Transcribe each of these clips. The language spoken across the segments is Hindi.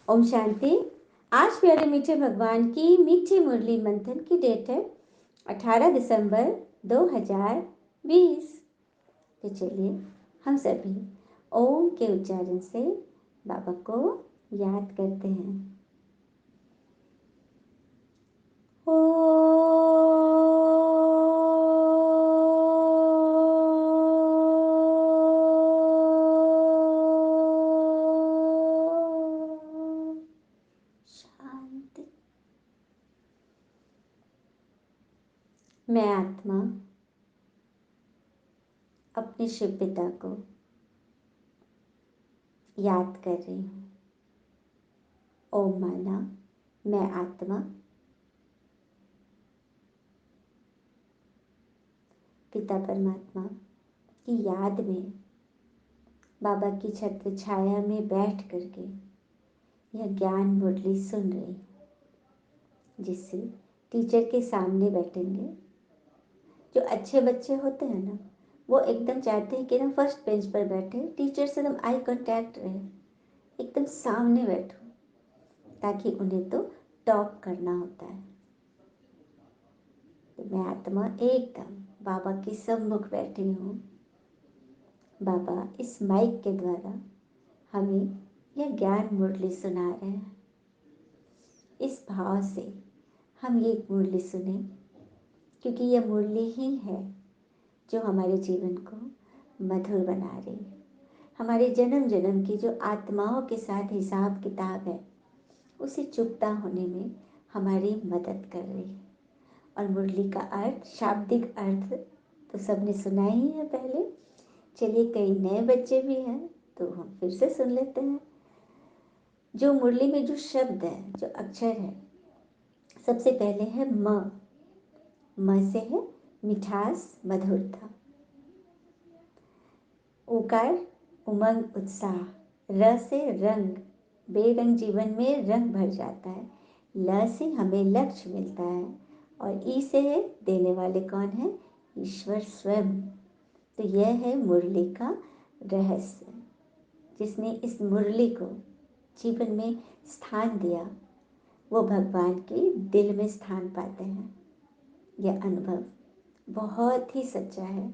ओम शांति। आज प्यारे मीठे भगवान की मीठी मुरली मंथन की डेट है 18 दिसंबर 2020। तो चलिए हम सभी ओम के उच्चारण से बाबा को याद करते हैं। शांति। मैं आत्मा अपने शिव पिता को याद कर रही हूँ। ओम माना मैं आत्मा पिता परमात्मा की याद में बाबा की छत्र छाया में बैठ करके यह ज्ञान मुरली सुन रही हूँ, जिससे टीचर के सामने बैठेंगे। जो अच्छे बच्चे होते हैं ना, वो एकदम चाहते हैं कि ना फर्स्ट बेंच पर बैठे, टीचर से एकदम आई कांटेक्ट रहे, एकदम सामने बैठो, ताकि उन्हें तो टॉप करना होता है। तो मैं आत्मा एकदम बाबा के सम्मुख बैठी हूँ। बाबा इस माइक के द्वारा हमें यह ज्ञान मुरली सुना रहे हैं। इस भाव से हम ये मुरली सुने, क्योंकि यह मुरली ही है जो हमारे जीवन को मधुर बना रही है। हमारे जन्म जन्म की जो आत्माओं के साथ हिसाब किताब है, उसे चुकता होने में हमारी मदद कर रही है। और मुरली का अर्थ, शाब्दिक अर्थ तो सबने सुना ही है पहले। चलिए, कई नए बच्चे भी हैं तो हम फिर से सुन लेते हैं। जो मुरली में जो शब्द है, जो अक्षर है, सबसे पहले है म। म से है मिठास, मधुरता। ओकार उमंग, उत्साह। र से रंग, बेरंग जीवन में रंग भर जाता है। ल से हमें लक्ष्य मिलता है। और ई से है देने वाले कौन है? ईश्वर स्वयं। तो यह है मुरली का रहस्य। जिसने इस मुरली को जीवन में स्थान दिया, वो भगवान के दिल में स्थान पाते हैं। यह अनुभव बहुत ही सच्चा है।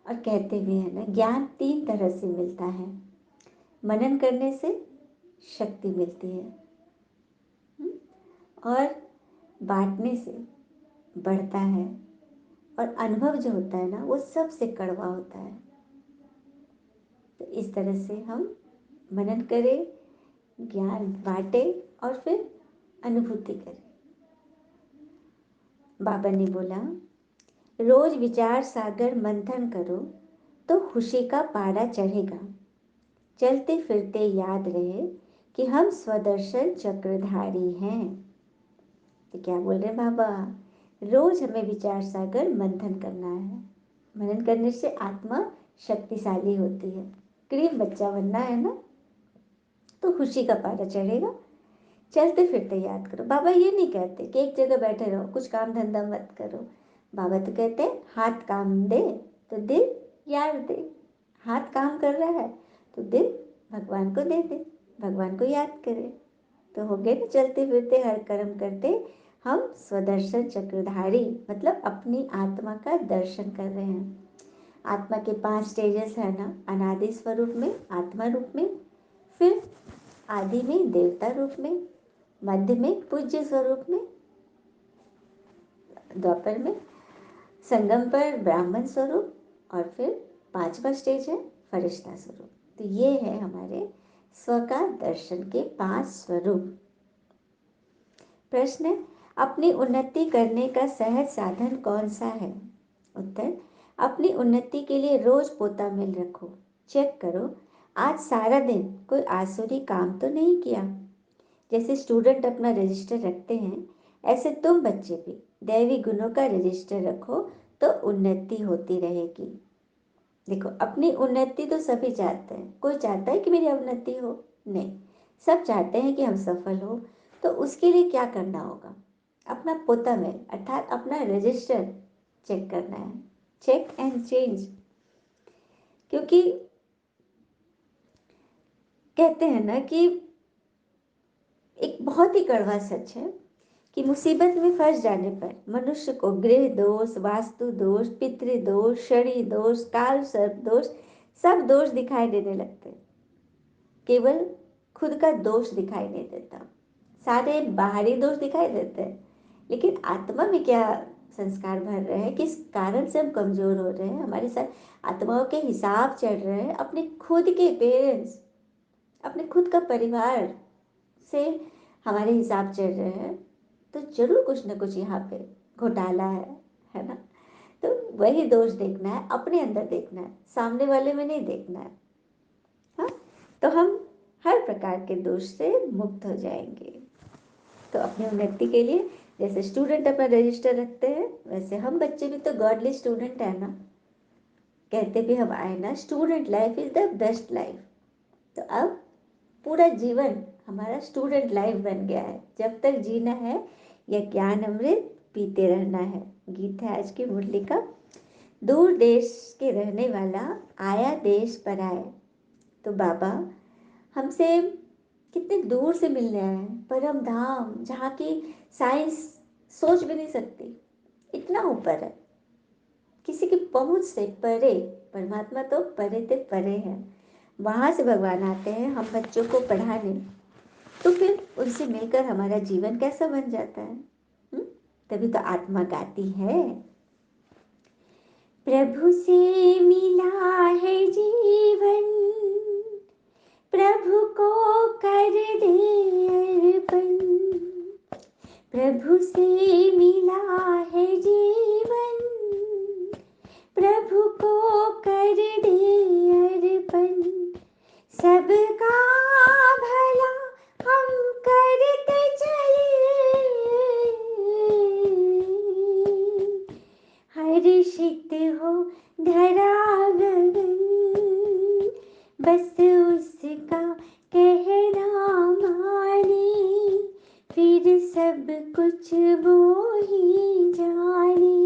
और कहते भी हैं ना, ज्ञान 3 तरह से मिलता है। मनन करने से शक्ति मिलती है, और बांटने से बढ़ता है। और अनुभव जो होता है ना, वो सबसे कड़वा होता है। तो इस तरह से हम मनन करें, ज्ञान बांटे और फिर अनुभूति करें। बाबा ने बोला, रोज विचार सागर मंथन करो तो खुशी का पारा चढ़ेगा। चलते फिरते याद रहे कि हम स्वदर्शन चक्रधारी हैं। तो क्या बोल रहे बाबा? रोज हमें विचार सागर मंथन करना है। मनन करने से आत्मा शक्तिशाली होती है। क्रीम बच्चा बनना है ना, तो खुशी का पारा चढ़ेगा। चलते फिरते याद करो। बाबा ये नहीं कहते कि एक जगह बैठे रहो, कुछ काम धंधा मत करो। बाबा तो कहते हैं हाथ काम दे तो दिल याद दे। हाथ काम कर रहा है तो दिल भगवान को दे दे, भगवान को याद करे। तो हो गए ना, चलते फिरते हर कर्म करते हम स्वदर्शन चक्रधारी, मतलब अपनी आत्मा का दर्शन कर रहे हैं। आत्मा के 5 स्टेजेस है ना, अनादि स्वरूप में, आत्मा रूप में, फिर आदि में देवता रूप में, मध्य में पूज्य स्वरूप में, द्वापर में, संगम पर ब्राह्मण स्वरूप, और फिर 5वां स्टेज है फरिश्ता स्वरूप। तो ये है हमारे स्व का दर्शन के 5 स्वरूप। प्रश्न, अपनी उन्नति करने का सहज साधन कौन सा है? उत्तर, अपनी उन्नति के लिए रोज पोता मेल रखो। चेक करो आज सारा दिन कोई आसुरी काम तो नहीं किया। जैसे स्टूडेंट अपना रजिस्टर रखते हैं, ऐसे तुम बच्चे भी दैवी गुणों का रजिस्टर रखो, तो उन्नति होती रहेगी। देखो, अपनी उन्नति तो सभी चाहते हैं। कोई चाहता है कि मेरी उन्नति हो? नहीं, सब चाहते हैं कि हम सफल हो। तो उसके लिए क्या करना होगा? अपना पोता मेल अर्थात अपना रजिस्टर चेक करना है। Check and change. क्योंकि कहते हैं ना कि बहुत ही कड़वा सच है कि मुसीबत में फंस जाने पर मनुष्य को गृह दोष, वास्तु दोष, पितृ दोष, शनि दोष, काल सर्प दोष, सब दोष दिखाई देने लगते हैं। केवल खुद का दोष दिखाई नहीं देता। सारे बाहरी दोष दिखाई देते हैं, लेकिन आत्मा में क्या संस्कार भर रहे हैं, किस कारण से हम कमजोर हो रहे हैं, हमारे साथ आत्माओं के हिसाब चढ़ रहे हैं, अपने खुद के पेरेंट्स, अपने खुद का परिवार से हमारे हिसाब चढ़ रहे हैं, तो जरूर कुछ ना कुछ यहाँ पे घोटाला है ना। तो वही दोष देखना है, अपने अंदर देखना है, सामने वाले में नहीं देखना है। हाँ, तो हम हर प्रकार के दोष से मुक्त हो जाएंगे। तो अपनी उन्नति के लिए जैसे स्टूडेंट अपना रजिस्टर रखते हैं, वैसे हम बच्चे भी तो गॉडली स्टूडेंट है ना। कहते भी हम आए ना, student life is the best life. तो अब पूरा जीवन हमारा स्टूडेंट लाइफ बन गया है। जब तक जीना है यह ज्ञान अमृत पीते रहना है। गीत है आज की मुरली का। दूर देश के रहने वाला आया देश पर आए। तो बाबा हमसे कितने दूर से मिलने आए हैं, परम धाम, जहाँ की साइंस सोच भी नहीं सकती, इतना ऊपर है, किसी की पहुंच से परे। परमात्मा तो परे ते परे है, वहां से भगवान आते हैं हम बच्चों को पढ़ाने। तो फिर उनसे मिलकर हमारा जीवन कैसा बन जाता है। तभी तो आत्मा गाती है, प्रभु से मिला है जीवन, प्रभु को कर दे अर्पण। प्रभु से मिला है जीवन, प्रभु को कर दे अर्पण। सबका भला हम करते चले, हर्षित हो धरा गगन। बस उसका कहना माने, फिर सब कुछ वो ही जाने।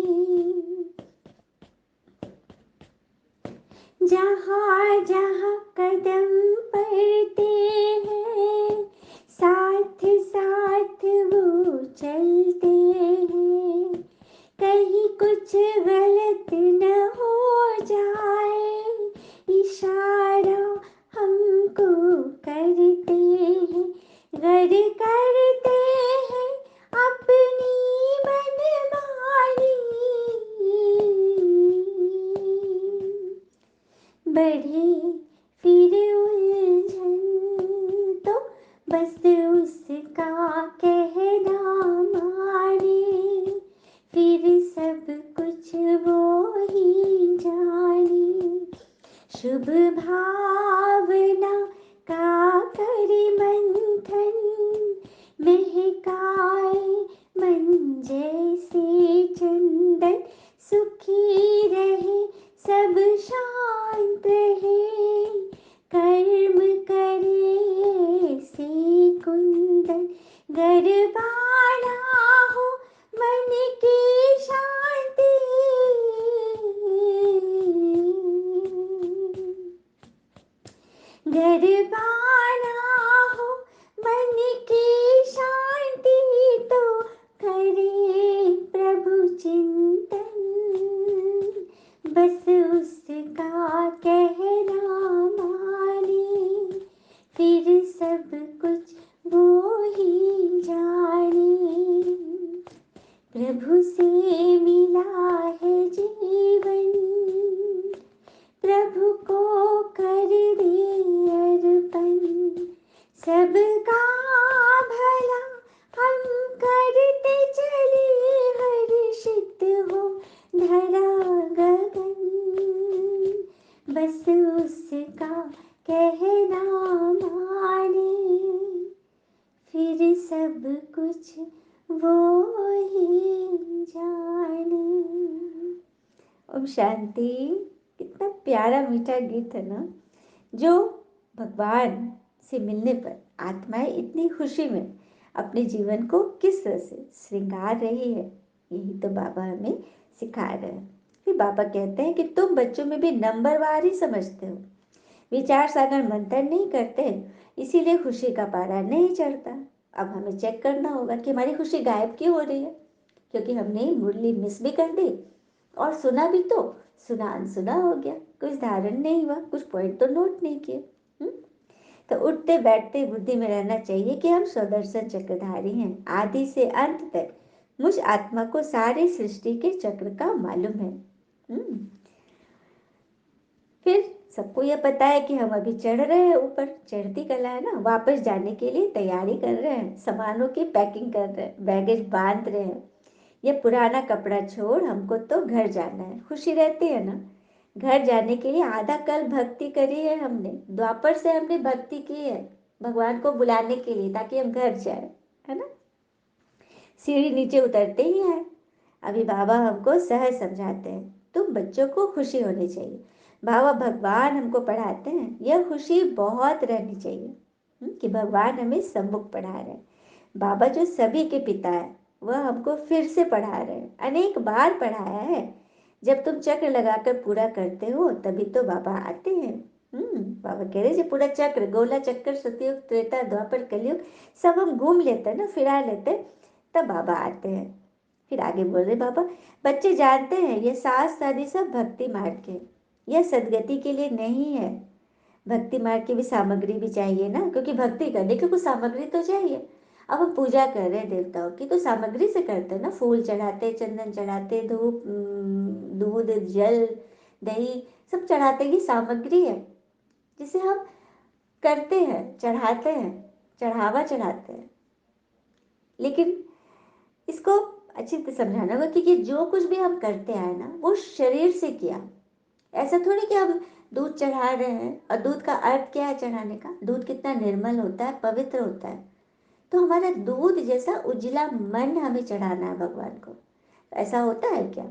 जहाँ जहाँ कदम पड़ते हैं, साथ साथ वो चलते हैं। कहीं कुछ गलत न हो जाए, इशारा हमको करते हैं। गर करते हैं अपनी मनमानी, बढ़े फिर उलझन तो बस उसका कहना माने, फिर सब कुछ वो ही जाने। शुभ भावना का करी मंथन, महकाए मन जैसे चंदन। सुखी रहे सब शांत रहे, कर्म करे से कुंदन। गरबाना हो मन की शांति, गरबाना हो मन की शांति। तो करे प्रभु चिंतन, बस उसका कहना माने, फिर सब कुछ वो ही जाने। प्रभु से मिला है जीवन, प्रभु को कर दे अर्पण। सबका भला हम करते चले, हर्षित हो धरा गगन। बस उसका कहना माने, फिर सब कुछ वो ही जाने। ओम शांति। कितना प्यारा मीठा गीत है ना, जो भगवान से मिलने पर आत्माएं इतनी खुशी में अपने जीवन को किस तरह से श्रृंगार रही है, यही तो बाबा हमें सिखा रहे हैं। फिर बाबा कहते हैं कि तुम बच्चों में भी नंबरवार ही समझते हो, विचार सागर मंथन नहीं करते, इसीलिए खुशी का पारा नहीं चढ़ता। अब हमें चेक करना होगा कि हमारी खुशी गायब क्यों हो रही है, क्योंकि हमने मुरली मिस भी कर दी और सुना भी तो सुना अनसुना हो गया, कुछ धारण नहीं हुआ, कुछ पॉइंट तो नोट नहीं किए। हम्म? तो उठते बैठते बुद्धि में रहना चाहिए कि हम स्वदर्शन चक्रधारी हैं, आदि से अंत तक मुझ आत्मा को सारी सृष्टि के चक्र का मालूम है। हम्म फिर सबको यह पता है कि हम अभी चढ़ रहे हैं ऊपर, चढ़ती कला है ना, वापस जाने के लिए तैयारी कर रहे हैं, सामानों की पैकिंग कर रहे हैं, बैगेज बांध रहे हैं। यह पुराना कपड़ा छोड़ हमको तो घर जाना है, खुशी रहती है ना। घर जाने के लिए आधा कल भक्ति करी है हमने, द्वापर से हमने भक्ति की है भगवान को बुलाने के लिए ताकि हम घर जाए, है ना। सीढ़ी नीचे उतरते ही आए। अभी बाबा हमको सहज समझाते हैं, तुम बच्चों को खुशी होनी चाहिए। बाबा भगवान हमको पढ़ाते हैं, यह खुशी बहुत रहनी चाहिए कि भगवान हमें सम्मुख पढ़ा रहे हैं। बाबा जो सभी के पिता है वह हमको फिर से पढ़ा रहे हैं, अनेक बार पढ़ाया है। जब तुम चक्र लगाकर पूरा करते हो तभी तो बाबा आते हैं। बाबा कह रहे पूरा चक्र, गोला चक्कर, सतयुग, त्रेता, द्वापर, कलयुग सब हम घूम लेते हैं ना, फिरा लेते हैं, तब बाबा आते हैं। फिर आगे बोल रहे बाबा, बच्चे जानते हैं ये सास शादी सब भक्ति मार्ग के, यह सदगति के लिए नहीं है। भक्ति मार्ग की भी सामग्री भी चाहिए ना, क्योंकि भक्ति करने की कुछ सामग्री तो चाहिए। अब हम पूजा कर रहे हैं देवताओं की तो सामग्री से करते हैं ना, फूल चढ़ाते, चंदन चढ़ाते, धूप, दूध, जल, दही सब चढ़ाते, ये सामग्री है जिसे हम करते हैं, चढ़ाते हैं, चढ़ावा चढ़ाते हैं। लेकिन इसको अच्छी तरह समझाना होगा कि जो कुछ भी हम करते आए ना वो शरीर से किया। ऐसा थोड़ी कि हम दूध चढ़ा रहे हैं, और दूध का अर्थ क्या है चढ़ाने का, दूध कितना निर्मल होता है, पवित्र होता है। तो हमारा दूध जैसा उजला मन हमें चढ़ाना है भगवान को। ऐसा होता है क्या?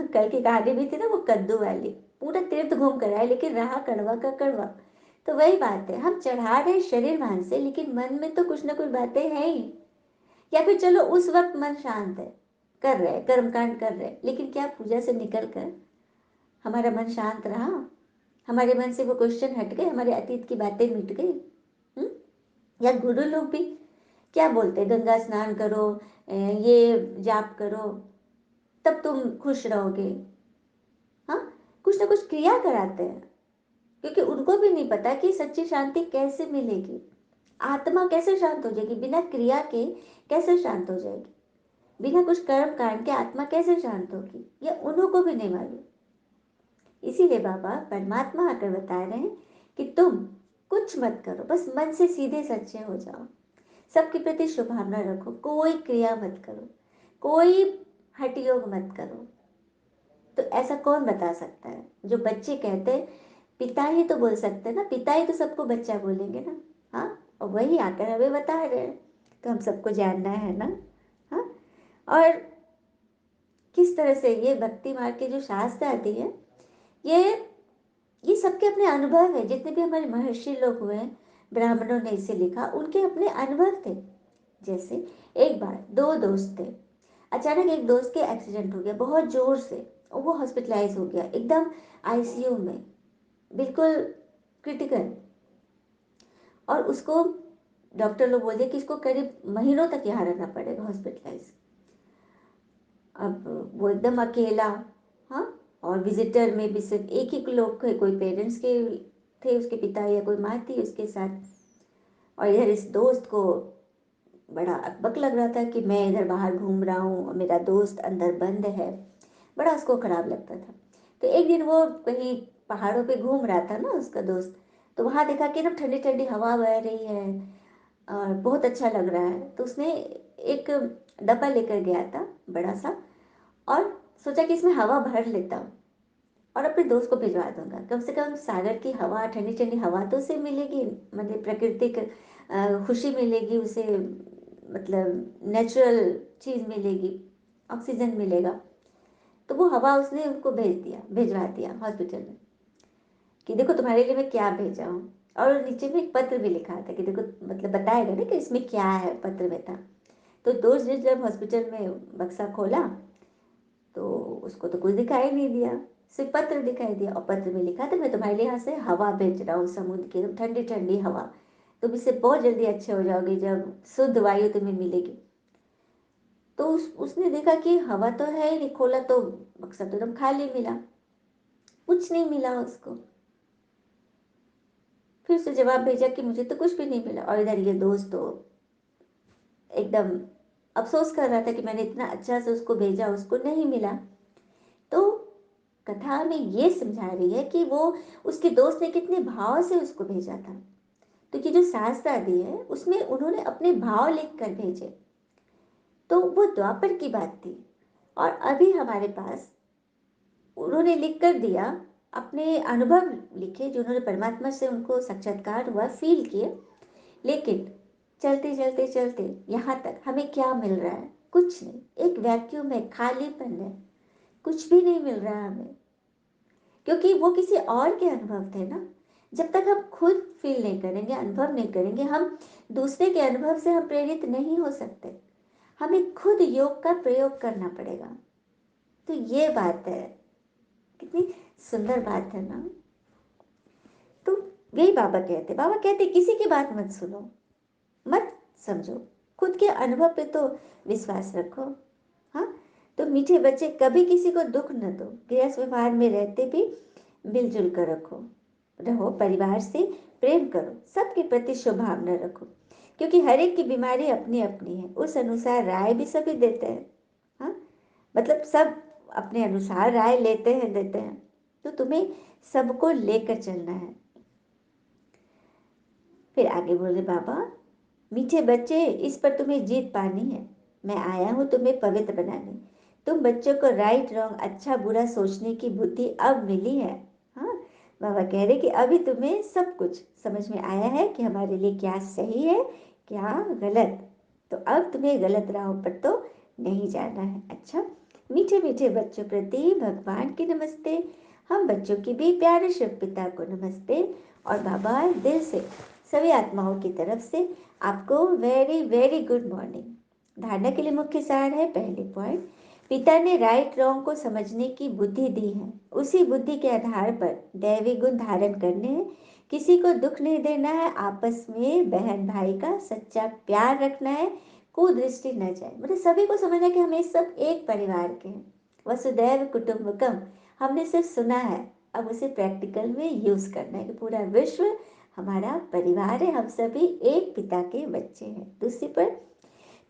कल की कहानी भी थी ना वो कद्दू वाली, पूरा तीर्थ घूम कर आए लेकिन रहा कड़वा का कड़वा। तो वही बात है, हम चढ़ा रहे शरीर भान से लेकिन मन में तो कुछ ना कुछ बातें हैं ही। या फिर चलो उस वक्त मन शांत है, कर रहे कर्मकांड कर रहे, लेकिन क्या पूजा से निकल कर हमारा मन शांत रहा? हमारे मन से वो क्वेश्चन हट गए, हमारे अतीत की बातें मिट गई? हम्म? या गुरु लोग भी क्या बोलते हैं, गंगा स्नान करो, ये जाप करो, तब तुम खुश रहोगे। हाँ, कुछ ना कुछ क्रिया कराते हैं, क्योंकि उनको भी नहीं पता कि सच्ची शांति कैसे मिलेगी, आत्मा कैसे शांत हो जाएगी बिना क्रिया के, कैसे शांत हो जाएगी बिना कुछ कर्म कांड के, आत्मा कैसे शांत होगी, ये उन्हों को भी नहीं मालूम। इसीलिए बाबा परमात्मा आकर बता रहे हैं कि तुम कुछ मत करो, बस मन से सीधे सच्चे हो जाओ, सबके प्रति शुभभावना रखो, कोई क्रिया मत करो, कोई हठ योग मत करो। तो ऐसा कौन बता सकता है? जो बच्चे कहते हैं, पिता ही तो बोल सकते हैं ना, पिता ही तो सबको बच्चा बोलेंगे ना। हाँ, और वही आकर हमें बता रहे हैं, तो हम सबको जानना है ना। हाँ, और किस तरह से ये भक्ति मार्ग के जो शास्त्र आती है, ये ये सबके अपने अनुभव है। जितने भी हमारे महर्षि लोग हुए, ब्राह्मणों ने इसे लिखा, उनके अपने अनुभव थे। जैसे एक बार दो दोस्त थे, अचानक एक दोस्त के एक्सीडेंट हो गया बहुत जोर से, और वो हॉस्पिटलाइज हो गया एकदम आईसीयू में, बिल्कुल क्रिटिकल। और उसको डॉक्टर लोग बोलते कि इसको करीब महीनों तक यहाँ रहना पड़ेगा हॉस्पिटलाइज। अब वो एकदम अकेला। हाँ, और विजिटर में भी सिर्फ एक ही लोग थे, कोई पेरेंट्स के थे, उसके पिता या कोई माँ थी उसके साथ। और इधर इस दोस्त को बड़ा अकबक लग रहा था कि मैं इधर बाहर घूम रहा हूँ और मेरा दोस्त अंदर बंद है, बड़ा उसको खराब लगता था। तो एक दिन वो कहीं पहाड़ों पे घूम रहा था ना उसका दोस्त, तो वहाँ देखा कि ना ठंडी ठंडी हवा बह रही है और बहुत अच्छा लग रहा है, तो उसने एक डब्बा लेकर गया था बड़ा सा, और सोचा कि इसमें हवा भर लेता हूँ और अपने दोस्त को भिजवा दूंगा, कम से कम सागर की हवा, ठंडी ठंडी हवा तो उसे मिलेगी, मतलब प्राकृतिक खुशी मिलेगी उसे, मतलब नेचुरल चीज़ मिलेगी, ऑक्सीजन मिलेगा। तो वो हवा उसने उनको भिजवा दिया हॉस्पिटल में, कि देखो तुम्हारे लिए मैं क्या भेजा हूँ। और नीचे में एक पत्र भी लिखा था कि देखो, मतलब बताएगा ना कि इसमें क्या है, पत्र में था। तो दोस्त ने जब हॉस्पिटल में बक्सा खोला तो उसको तो कुछ दिखाई नहीं दिया, सिर्फ पत्र दिखाई दिया, और पत्र में लिखा था मैं तुम्हारे लिए यहाँ से हवा भेज रहा हूँ, समुद्र की एकदम ठंडी ठंडी हवा, तुम इससे बहुत जल्दी अच्छे हो जाओगे जब शुद्ध वायु तुम्हें मिलेगी। तो उसने देखा कि हवा तो है ही नहीं, खोला तो बक्सा तो एकदम खाली मिला, कुछ नहीं मिला उसको। फिर उसे जवाब भेजा कि मुझे तो कुछ भी नहीं मिला, और इधर ये दोस्त तो एकदम अफसोस कर रहा था कि मैंने इतना अच्छा से उसको भेजा, उसको नहीं मिला। तो कथा में ये समझा रही है कि वो उसके दोस्त ने कितने भाव से उसको भेजा था। तो ये जो सास दादी है उसमें उन्होंने अपने भाव लिख कर भेजे। तो वो द्वापर की बात थी, और अभी हमारे पास उन्होंने लिख कर दिया, अपने अनुभव लिखे जो उन्होंने परमात्मा से उनको साक्षात्कार हुआ, फील किए। लेकिन चलते चलते चलते यहाँ तक हमें क्या मिल रहा है? कुछ नहीं, एक वैक्यूम है, खालीपन है, कुछ भी नहीं मिल रहा हमें, क्योंकि वो किसी और के अनुभव थे ना। जब तक हम खुद फील नहीं करेंगे, अनुभव नहीं करेंगे, हम दूसरे के अनुभव से हम प्रेरित नहीं हो सकते। हमें खुद योग का प्रयोग करना पड़ेगा। तो ये बात है, कितनी सुंदर बात है ना। तो यही बाबा कहते किसी की बात मत सुनो, मत समझो, खुद के अनुभव पे तो विश्वास रखो। हाँ, तो मीठे बच्चे कभी किसी को दुख न दो, गृहस्थ व्यवहार में रहते भी मिलजुल कर रहो, परिवार से प्रेम करो, सबके प्रति शुभ भावना रखो, क्योंकि हर एक की बीमारी अपनी अपनी है, उस अनुसार राय भी सभी देते हैं। हाँ, मतलब सब अपने अनुसार राय लेते हैं, देते हैं। तो तुम्हें सबको लेकर चलना है। फिर आगे बोले बाबा, मीठे बच्चे, इस पर तुम्हें जीत पानी है। मैं आया हूँ तुम्हें पवित्र बनाने। तुम बच्चों को राइट रॉन्ग, अच्छा बुरा सोचने की बुद्धि अब मिली है। हाँ, बाबा कह रहे कि अभी तुम्हें सब कुछ समझ में आया है कि हमारे लिए क्या सही है, क्या गलत। तो अब तुम्हें गलत राहों पर तो नहीं जाना है। अच्छा, मीठे मीठे बच्चों प्रति भगवान की नमस्ते। हम बच्चों की भी प्यारे शिव पिता को नमस्ते। और बाबा दिल से सभी आत्माओं की तरफ से आपको वेरी वेरी गुड मॉर्निंग। धारणा के लिए मुख्य सार है, पहले पॉइंट, पिता ने राइट रॉन्ग को समझने की बुद्धि दी है, उसी बुद्धि के आधार पर दैवी गुण धारण करने हैं। किसी को दुख नहीं देना है, आपस में बहन भाई का सच्चा प्यार रखना है, कुदृष्टि न जाए। मतलब सभी को समझना कि हम सब एक परिवार के हैं, वसुदैव कुटुंबकम। हमने सिर्फ सुना है, अब उसे प्रैक्टिकल में यूज करना है कि पूरा विश्व हमारा परिवार है, हम सभी एक पिता के बच्चे हैं। दूसरी पर,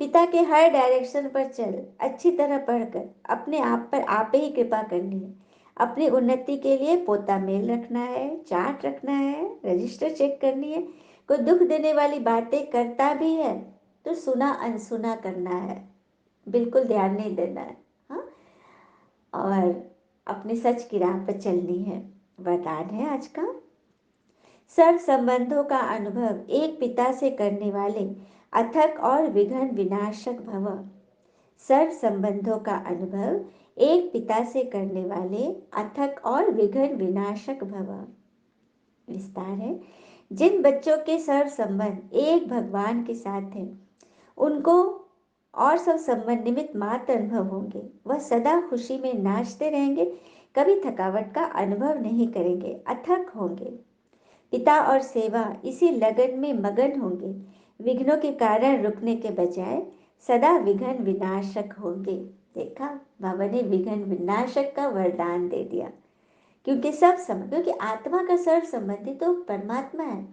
पिता के हर डायरेक्शन पर चल, अच्छी तरह पढ़कर अपने आप पर आप ही कृपा करनी है। अपनी उन्नति के लिए पोता मेल रखना है, चार्ट रखना है, रजिस्टर चेक करनी है। कोई दुख देने वाली बातें करता भी है तो सुना अनसुना करना है, बिल्कुल ध्यान नहीं देना है। हाँ, और अपने सच की राह पर चलनी है। वरदान है आज का, सर्व संबंधों का अनुभव एक पिता से करने वाले अथक और विघ्न विनाशक भव। सर्व संबंधों का अनुभव एक पिता से करने वाले अथक और विघ्न विनाशक भव। विस्तार है, जिन बच्चों के सर्व संबंध एक भगवान के साथ हैं, उनको और सब संबंध निमित्त मात्र अनुभव होंगे। वह सदा खुशी में नाचते रहेंगे, कभी थकावट का अनुभव नहीं करेंगे, अथक होंगे। पिता और सेवा इसी लगन में मगन होंगे, विघ्नों के कारण रुकने के बजाय सदा विघ्न विनाशक होंगे। देखा, बाबा ने विघ्न विनाशक का वरदान दे दिया, क्योंकि क्योंकि आत्मा का सर्व संबंधी तो परमात्मा है,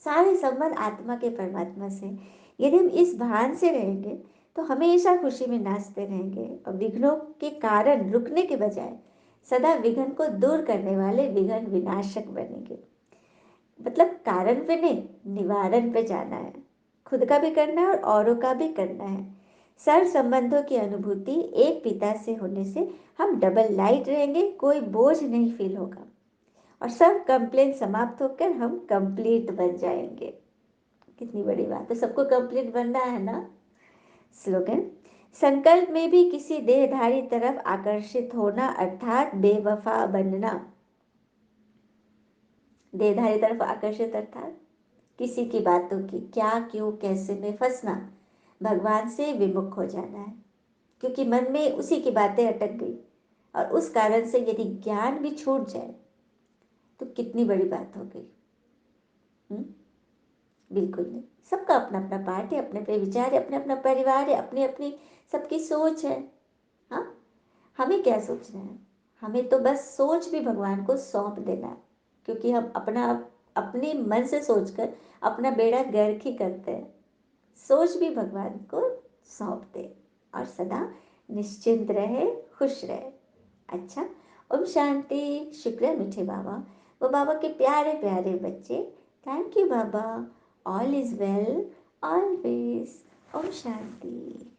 सारे संबंध आत्मा के परमात्मा से। यदि हम इस भान से रहेंगे तो हमेशा खुशी में नाचते रहेंगे, और विघ्नों के कारण रुकने के बजाय सदा विघ्न को दूर करने वाले विघ्न विनाशक बनेंगे। मतलब कारण पे नहीं, निवारण पे जाना है, खुद का भी करना है और औरों का भी करना है। सर्व संबंधों की अनुभूति एक पिता से होने से हम डबल लाइट रहेंगे, कोई बोझ नहीं फील होगा, और सब कंप्लेन समाप्त होकर हम कंप्लीट बन जाएंगे। कितनी बड़ी बात है, सबको कंप्लीट बनना है ना। स्लोगन, संकल्प में भी किसी देहधारी तरफ आकर्षित होना अर्थात बेवफा बनना। देहधारी तरफ आकर्षित अर्थात किसी की बातों की क्या क्यों कैसे में फंसना, भगवान से विमुख हो जाना है, क्योंकि मन में उसी की बातें अटक गई, और उस कारण से यदि ज्ञान भी छूट जाए तो कितनी बड़ी बात हो गई। बिल्कुल नहीं। सबका अपना अपना पार्ट है, अपने अपने विचार है, अपना अपना परिवार है, अपनी अपनी सबकी सोच है। हाँ, हमें क्या सोचना है? हमें तो बस सोच भी भगवान को सौंप देना है, क्योंकि हम अपना अपने मन से सोचकर अपना बेड़ा गर्क ही करते हैं। सोच भी भगवान को सौंप दे और सदा निश्चिंत रहे, खुश रहे। अच्छा, ओम शांति। शुक्र है मीठे बाबा, वो बाबा के प्यारे प्यारे बच्चे। थैंक यू बाबा। All is well always. ओम शांति।